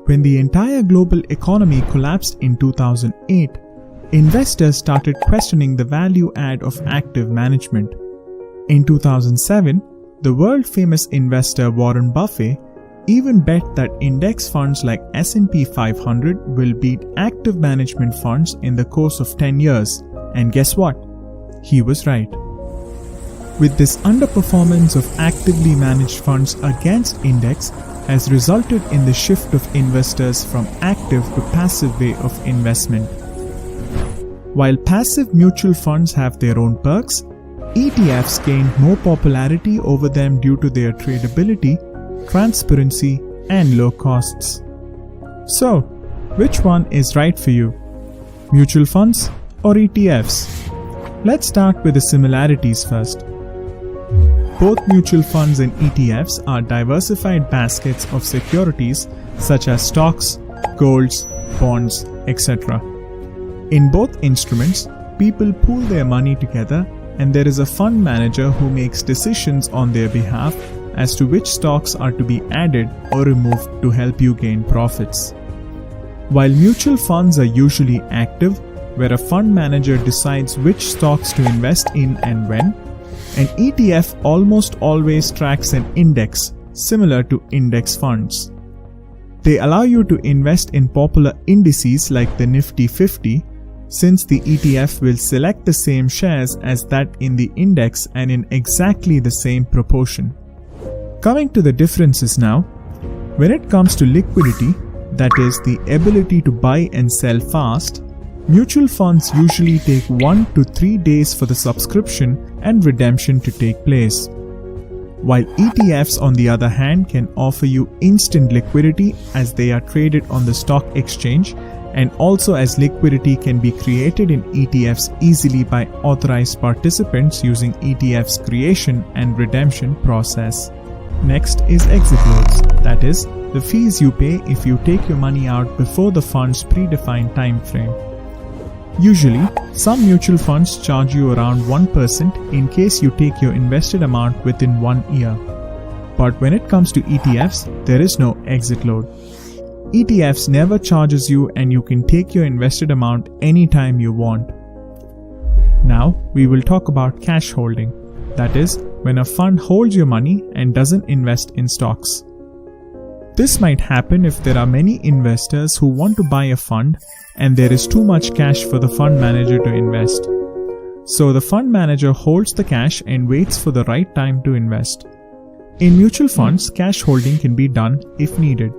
When the entire global economy collapsed in 2008, investors started questioning the value add of active management. In 2007, the world-famous investor Warren Buffett even bet that index funds like S&P 500 will beat active management funds in the course of 10 years. And guess what? He was right. With this underperformance of actively managed funds against index has resulted in the shift of investors from active to passive way of investment. While passive mutual funds have their own perks, ETFs gained more popularity over them due to their tradability, transparency, and low costs. So, which one is right for you? Mutual funds or ETFs? Let's start with the similarities first. Both mutual funds and ETFs are diversified baskets of securities such as stocks, golds, bonds, etc. In both instruments, people pool their money together and there is a fund manager who makes decisions on their behalf as to which stocks are to be added or removed to help you gain profits. While mutual funds are usually active, where a fund manager decides which stocks to invest in and when, an ETF almost always tracks an index similar to index funds. They allow you to invest in popular indices like the Nifty 50, since the ETF will select the same shares as that in the index and in exactly the same proportion. Coming to the differences now, when it comes to liquidity, that is the ability to buy and sell fast, mutual funds usually take 1 to 3 days for the subscription and redemption to take place. While ETFs on the other hand can offer you instant liquidity as they are traded on the stock exchange, and also as liquidity can be created in ETFs easily by authorized participants using ETFs creation and redemption process. Next is exit loads, that is, the fees you pay if you take your money out before the fund's predefined time frame. Usually, some mutual funds charge you around 1% in case you take your invested amount within 1 year. But when it comes to ETFs, there is no exit load. ETFs never charges you and you can take your invested amount anytime you want. Now, we will talk about cash holding. That is, when a fund holds your money and doesn't invest in stocks. This might happen if there are many investors who want to buy a fund and there is too much cash for the fund manager to invest. So the fund manager holds the cash and waits for the right time to invest. In mutual funds, cash holding can be done if needed.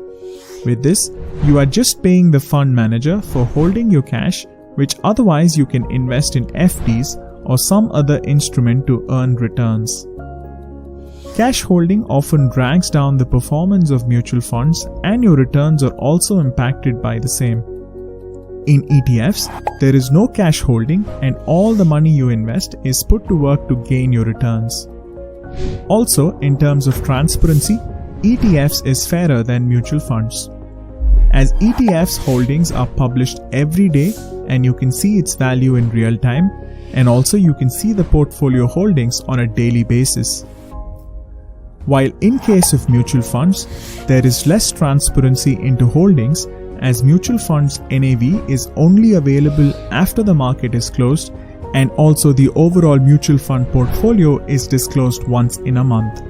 With this, you are just paying the fund manager for holding your cash, which otherwise you can invest in FDs or some other instrument to earn returns. Cash holding often drags down the performance of mutual funds and your returns are also impacted by the same. In ETFs, there is no cash holding and all the money you invest is put to work to gain your returns. Also, in terms of transparency, ETFs is fairer than mutual funds. As ETFs holdings are published every day and you can see its value in real time, and also you can see the portfolio holdings on a daily basis. While in case of mutual funds, there is less transparency into holdings as mutual funds NAV is only available after the market is closed, and also the overall mutual fund portfolio is disclosed once in a month.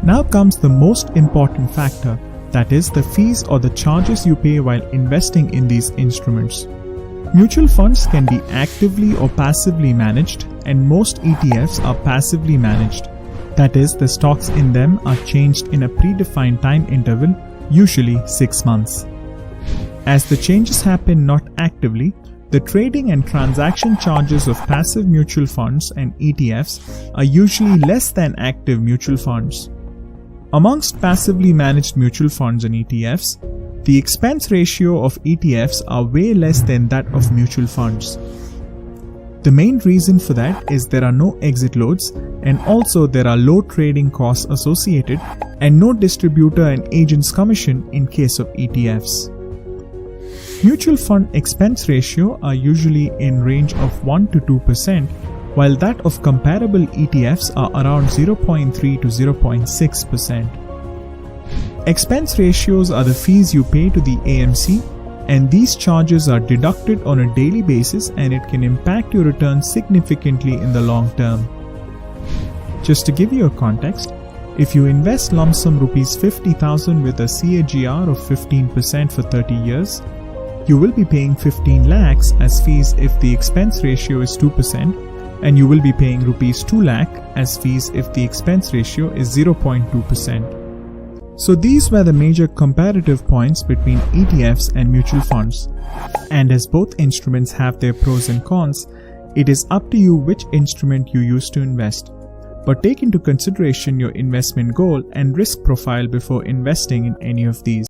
Now comes the most important factor, that is the fees or the charges you pay while investing in these instruments. Mutual funds can be actively or passively managed, and most ETFs are passively managed. That is, the stocks in them are changed in a predefined time interval, usually 6 months. As the changes happen not actively, the trading and transaction charges of passive mutual funds and ETFs are usually less than active mutual funds. Amongst passively managed mutual funds and ETFs, the expense ratio of ETFs are way less than that of mutual funds. The main reason for that is there are no exit loads, and also there are low trading costs associated and no distributor and agent's commission in case of ETFs. Mutual fund expense ratio are usually in range of 1 to 2%, while that of comparable ETFs are around 0.3 to 0.6%. Expense ratios are the fees you pay to the AMC, and these charges are deducted on a daily basis, and it can impact your returns significantly in the long term. Just to give you a context, if you invest lump sum rupees 50,000 with a CAGR of 15% for 30 years, you will be paying 15 lakhs as fees if the expense ratio is 2%, and you will be paying rupees 2 lakh as fees if the expense ratio is 0.2%. So these were the major comparative points between ETFs and mutual funds. And as both instruments have their pros and cons, it is up to you which instrument you use to invest. But take into consideration your investment goal and risk profile before investing in any of these.